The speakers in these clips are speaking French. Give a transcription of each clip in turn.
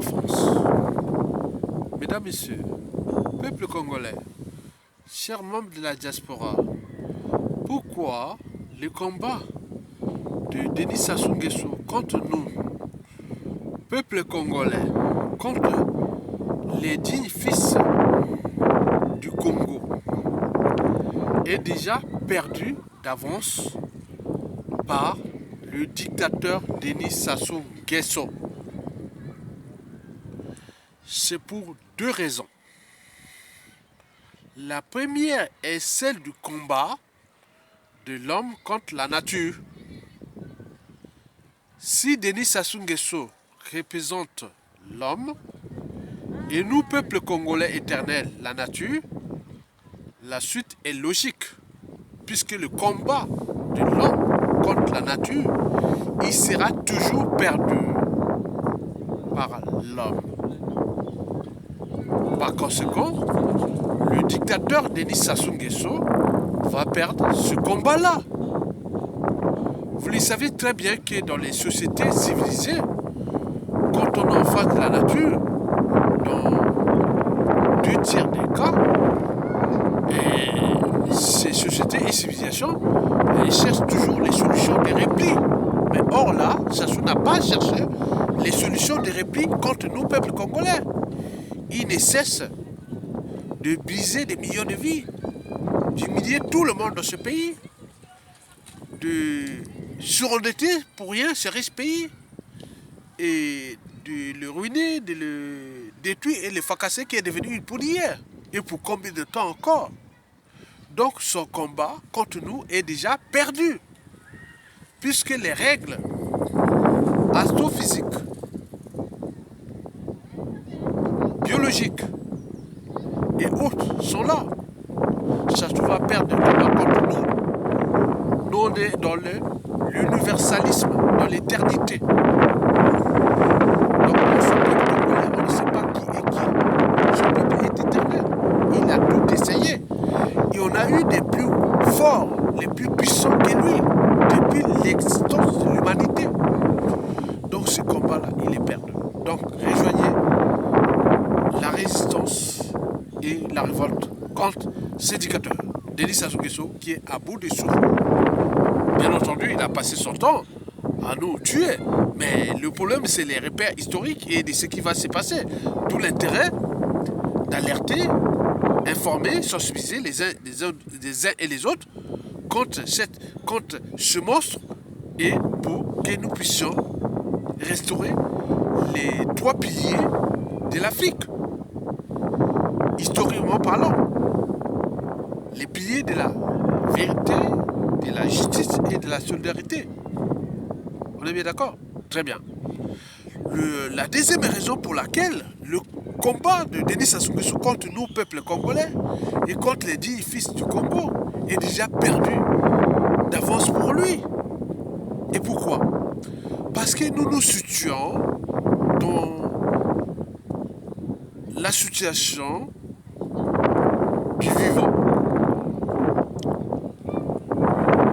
France. Mesdames, Messieurs, peuple congolais, chers membres de la diaspora, pourquoi le combat de Denis Sassou Nguesso contre nous, peuple congolais, contre les dignes fils du Congo, est déjà perdu d'avance par le dictateur Denis Sassou Nguesso? C'est pour deux raisons. La première est celle du combat de l'homme contre la nature. Si Denis Sassou Nguesso représente l'homme et nous, peuple congolais éternel, la nature, la suite est logique, puisque le combat de l'homme contre la nature, il sera toujours perdu par l'homme. Par conséquent, le dictateur Denis Sassou Nguesso va perdre ce combat-là. Vous le savez très bien que dans les sociétés civilisées, quand on enfante la nature, dans 2 tiers des cas, ces sociétés et civilisations cherchent toujours les solutions de repli. Mais or là, Sassou n'a pas cherché les solutions de repli contre nous, peuple congolais. Il ne cesse de briser des millions de vies, d'humilier tout le monde dans ce pays, de surendetter pour rien ce riche pays, et de le ruiner, de le détruire et le fracasser qui est devenu une poudrière. Et pour combien de temps encore? Donc son combat contre nous est déjà perdu, puisque les règles astrophysiques, biologiques et autres sont là. Sassou va perdre le combat contre nous. Nous, on est dans l'universalisme, dans l'éternité. Donc, ce peuple congolais, on ne sait pas qui est qui. Ce peuple est éternel. Il a tout essayé. Et on a eu des plus forts, les plus puissants que lui, depuis l'existence de l'humanité. Donc, ce combat-là, il est perdu. Donc, rejoignez la résistance et la révolte contre ces dictateurs. Denis Sassou Nguesso qui est à bout de souffle. Bien entendu, il a passé son temps à nous tuer. Mais le problème, c'est les repères historiques et de ce qui va se passer. D'où l'intérêt d'alerter, informer, sensibiliser les uns et les autres contre ce monstre et pour que nous puissions restaurer les 3 piliers de l'Afrique. Historiquement parlant, les piliers de la vérité, de la justice et de la solidarité. On est bien d'accord? Très bien. La deuxième raison pour laquelle le combat de Denis Sassou Nguesso contre nous, peuple congolais, et contre les 10 fils du Congo, est déjà perdu d'avance pour lui. Et pourquoi? Parce que nous nous situons dans la situation du vivant.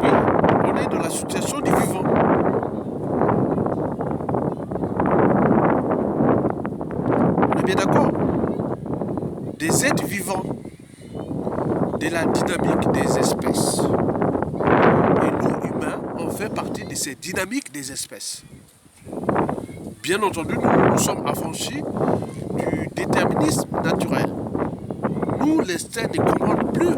Oui, on est dans la situation du vivant. On est bien d'accord? Des êtres vivants, de la dynamique des espèces. Et nous, humains, on fait partie de ces dynamiques des espèces. Bien entendu, nous sommes affranchis du déterminisme naturel. Nous, l'instinct ne commande plus.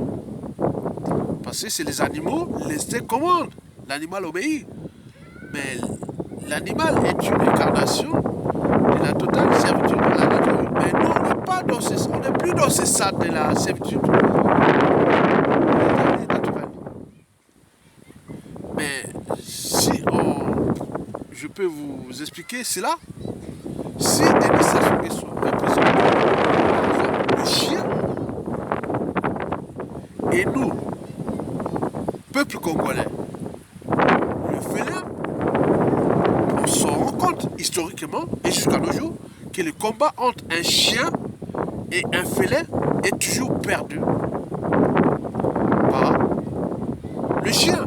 Parce que c'est les animaux, l'instinct commande. L'animal obéit. Mais l'animal est une incarnation de la totale servitude de la nature. Mais nous, on n'est pas dans on n'est plus dans ce stade de la servitude naturelle. Mais si je peux vous expliquer cela, si Denis Sassou Nguesso représente le chien, et nous, peuple congolais, le félin, on s'en rend compte historiquement et jusqu'à nos jours que le combat entre un chien et un félin est toujours perdu par le chien.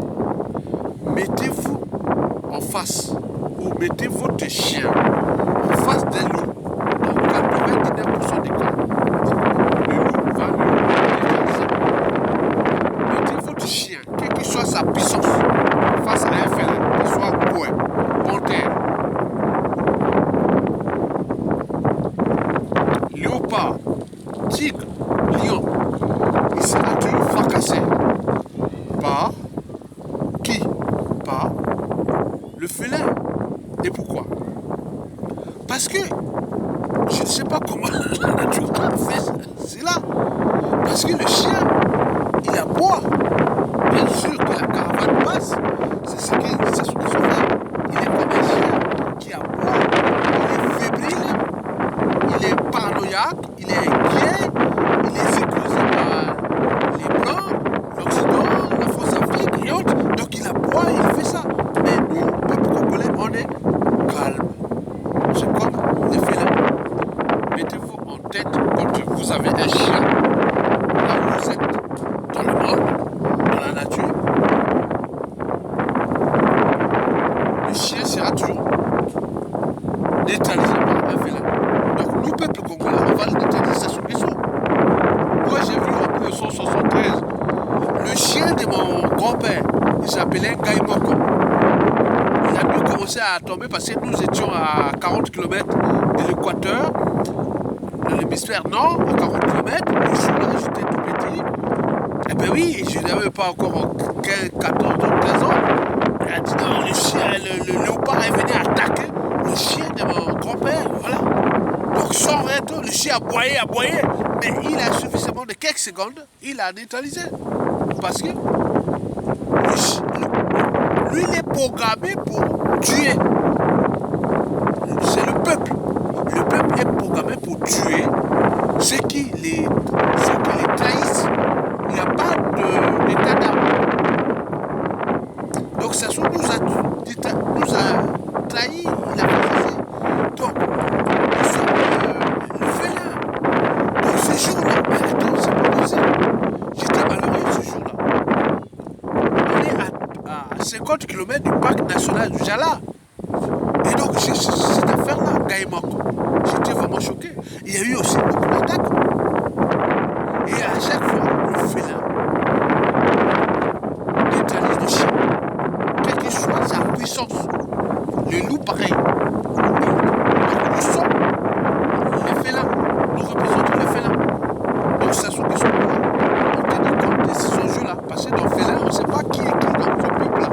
Mettez-vous en face ou mettez votre chien en face d'un loup tigre, lion, il sera toujours fracassé par qui? Par le félin. Et pourquoi? Parce que je ne sais pas comment la nature a fait cela. Parce que le chien, il aboie. Bien sûr que la caravane passe. C'est ce qu'ils ont fait. Il est comme un chien qui aboie. Il est fébrile. Il est paranoïaque. Il est inquiet. Il est sécurisé par les Blancs, l'Occident, la France-Afrique et autres. Donc il aboie, il fait ça. Mais nous, peuple congolais, on est calme. C'est comme les félins. Mettez-vous en tête quand vous avez un chien, là où vous êtes dans le monde, dans la nature, le chien sera toujours neutralisé par un félin. Donc nous, peuple congolais, on va le neutraliser sur les eaux. Moi j'ai vu en 1973 le chien de mon grand-père, il s'appelait Gaïmoko. Il a pu commencer à tomber parce que nous étions à 40 km de l'équateur, de l'hémisphère nord, à 40 km. Le jour-là, j'étais tout petit. Eh bien oui, je n'avais pas encore 14 ou 15 ans. Il a dit non, le chien, le léopard est venu attaquer le chien de mon grand-père. Voilà. Donc sans raison, le chien aboyait. Mais il a suffisamment de quelques secondes, il a neutralisé. Parce que lui, il est programmé pour tuer. C'est le peuple. Le peuple est programmé pour tuer ceux qui les trahissent. Il n'y a pas d'état d'âme. Donc ça nous a trahis, il a fait. Donc, nous sommes le félin. Donc ce jour-là, mais attends, c'est pas possible. J'étais malheureux ce jour-là. On est à 50 km du parc national du Jala. Et donc, cette affaire-là, Gaïmoko, j'étais vraiment choqué. Il y a eu aussi beaucoup d'attaques. Et à chaque fois, le félin neutralise le chien. Quelle que soit sa puissance. Le loup, pareil. Donc, nous sommes les félins. Nous représentons les félins. Donc, ça sont des choses. On tient compte de ces enjeux-là. Parce que dans le félin, on ne sait pas qui est qui dans ce peuple-là.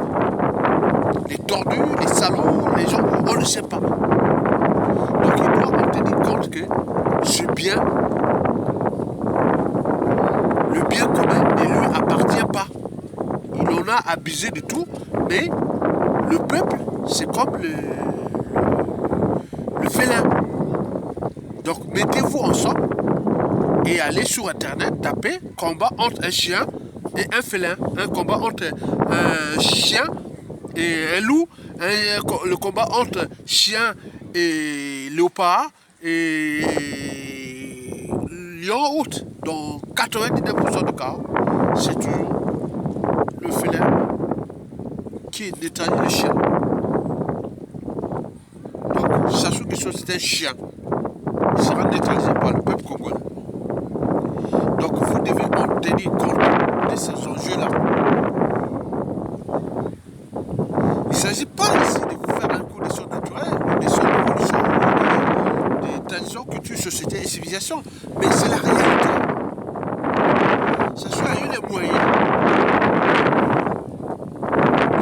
Les tordus, les salauds, les gens, on ne sait pas. Donc il doit en tenir compte que ce bien, le bien commun ne lui appartient pas. Il en a abusé de tout, mais le peuple, c'est comme le félin. Donc mettez-vous ensemble et allez sur internet, tapez combat entre un chien et un félin. Un combat entre un chien et un loup, le combat entre chien et léopard et lion haute. Dans 99% des cas, c'est toujours le félin qui neutralise le chien. Donc, sachant que c'est un chien, il sera neutralisé par le peuple congolais. Donc, vous devez en tenir compte de ces enjeux-là. Il ne s'agit pas ici de vous faire un cours de sciences naturelles, des sciences d'évolution, des traditions, culture, société et civilisation. Mais c'est la réalité. Ça soit eu les moyens.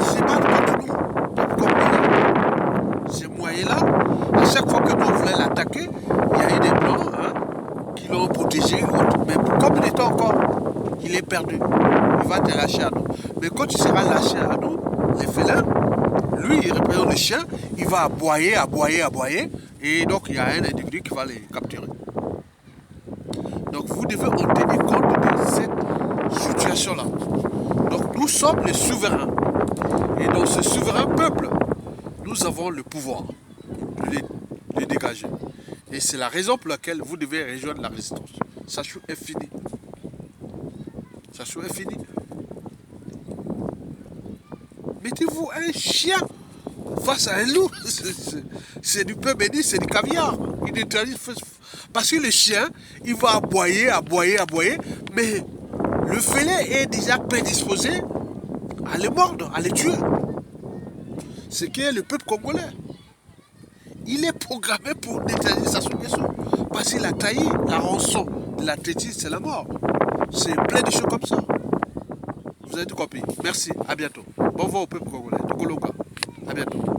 C'est pas contre nous, comme nous. Ces moyens-là, à chaque fois que nous voulons l'attaquer, il y a eu des blancs qui l'ont protégé. Mais comme il est encore, il est perdu. Il va te lâcher à nous. Mais quand il sera lâché à nous, les félins, lui, il représente le chien, il va aboyer, et donc il y a un individu qui va les capturer. Donc vous devez en tenir compte de cette situation-là. Donc nous sommes les souverains. Et dans ce souverain peuple, nous avons le pouvoir de les dégager. Et c'est la raison pour laquelle vous devez rejoindre la résistance. Sachou est fini. Sachou est fini. Mettez-vous un chien face à un loup. C'est du pain béni, c'est du caviar. Il neutralise. Parce que le chien, il va aboyer. Mais le félin est déjà prédisposé à les mordre, à les tuer. Ce qui est le peuple congolais. Il est programmé pour neutraliser sa soumission. Parce qu'il a taillé la rançon l'athlétisme, c'est la mort. C'est plein de choses comme ça. Vous avez tout compris. Merci, à bientôt. Bon vent au peuple congolais. À bientôt.